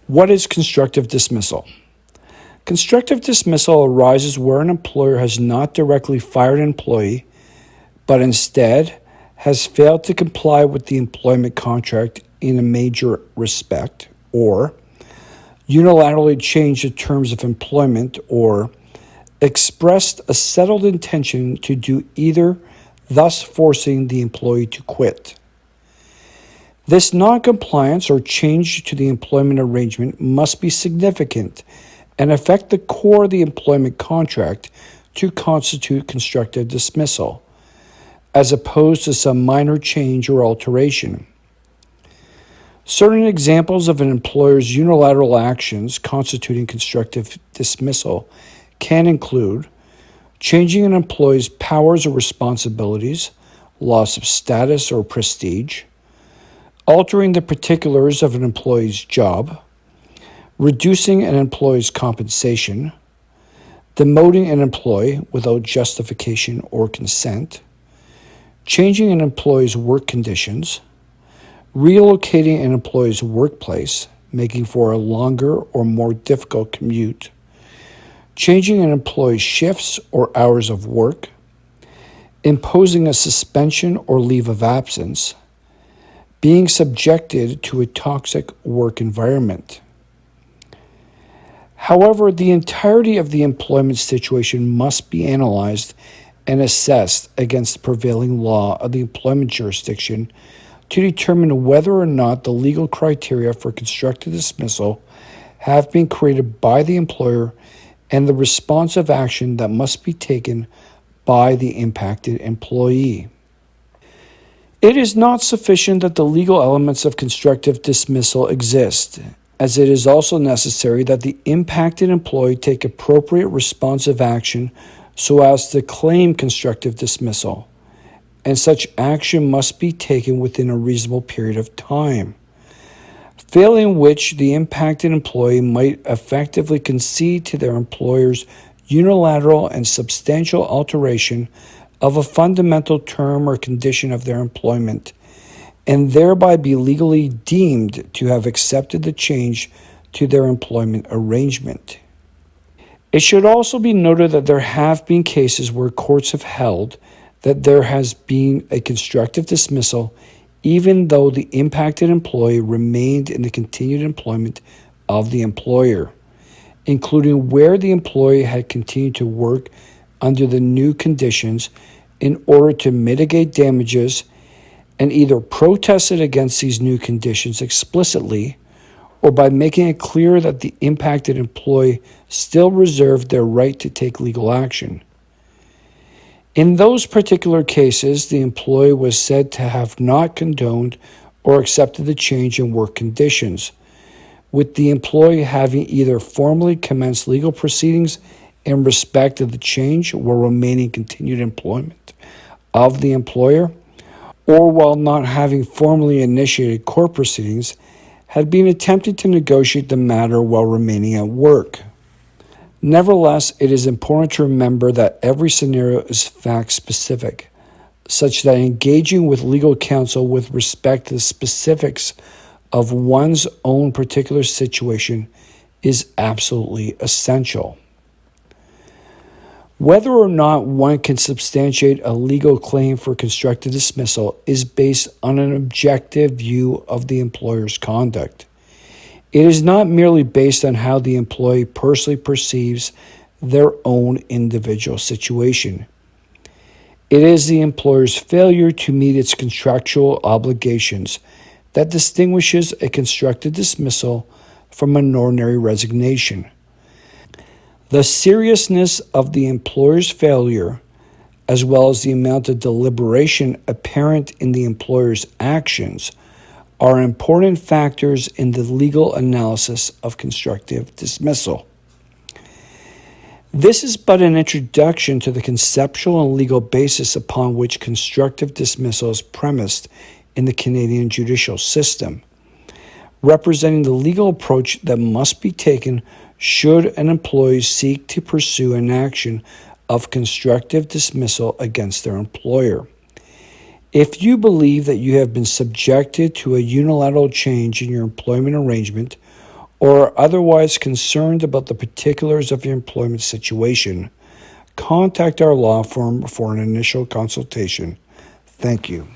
What is constructive dismissal? Constructive dismissal arises where an employer has not directly fired an employee, but instead has failed to comply with the employment contract in a major respect, or unilaterally changed the terms of employment, or expressed a settled intention to do either, thus forcing the employee to quit. This noncompliance or change to the employment arrangement must be significant and affect the core of the employment contract to constitute constructive dismissal, as opposed to some minor change or alteration. Certain examples of an employer's unilateral actions constituting constructive dismissal can include changing an employee's powers or responsibilities, loss of status or prestige, altering the particulars of an employee's job, reducing an employee's compensation, demoting an employee without justification or consent, changing an employee's work conditions, relocating an employee's workplace, making for a longer or more difficult commute, changing an employee's shifts or hours of work, imposing a suspension or leave of absence, being subjected to a toxic work environment. However, the entirety of the employment situation must be analyzed and assessed against the prevailing law of the employment jurisdiction to determine whether or not the legal criteria for constructive dismissal have been created by the employer and the responsive action that must be taken by the impacted employee. It is not sufficient that the legal elements of constructive dismissal exist, as it is also necessary that the impacted employee take appropriate responsive action so as to claim constructive dismissal, and such action must be taken within a reasonable period of time, failing which the impacted employee might effectively concede to their employer's unilateral and substantial alteration of a fundamental term or condition of their employment, and thereby be legally deemed to have accepted the change to their employment arrangement. It should also be noted that there have been cases where courts have held that there has been a constructive dismissal even though the impacted employee remained in the continued employment of the employer, including where the employee had continued to work under the new conditions in order to mitigate damages and either protested against these new conditions explicitly or by making it clear that the impacted employee still reserved their right to take legal action. In those particular cases, the employee was said to have not condoned or accepted the change in work conditions, with the employee having either formally commenced legal proceedings in respect of the change while remaining continued employment of the employer, or while not having formally initiated court proceedings, had been attempting to negotiate the matter while remaining at work. Nevertheless, it is important to remember that every scenario is fact-specific, such that engaging with legal counsel with respect to the specifics of one's own particular situation is absolutely essential. Whether or not one can substantiate a legal claim for constructive dismissal is based on an objective view of the employer's conduct. It is not merely based on how the employee personally perceives their own individual situation. It is the employer's failure to meet its contractual obligations that distinguishes a constructive dismissal from an ordinary resignation. The seriousness of the employer's failure, as well as the amount of deliberation apparent in the employer's actions, are important factors in the legal analysis of constructive dismissal. This is but an introduction to the conceptual and legal basis upon which constructive dismissal is premised in the Canadian judicial system, representing the legal approach that must be taken should an employee seek to pursue an action of constructive dismissal against their employer. If you believe that you have been subjected to a unilateral change in your employment arrangement, or are otherwise concerned about the particulars of your employment situation, contact our law firm for an initial consultation. Thank you.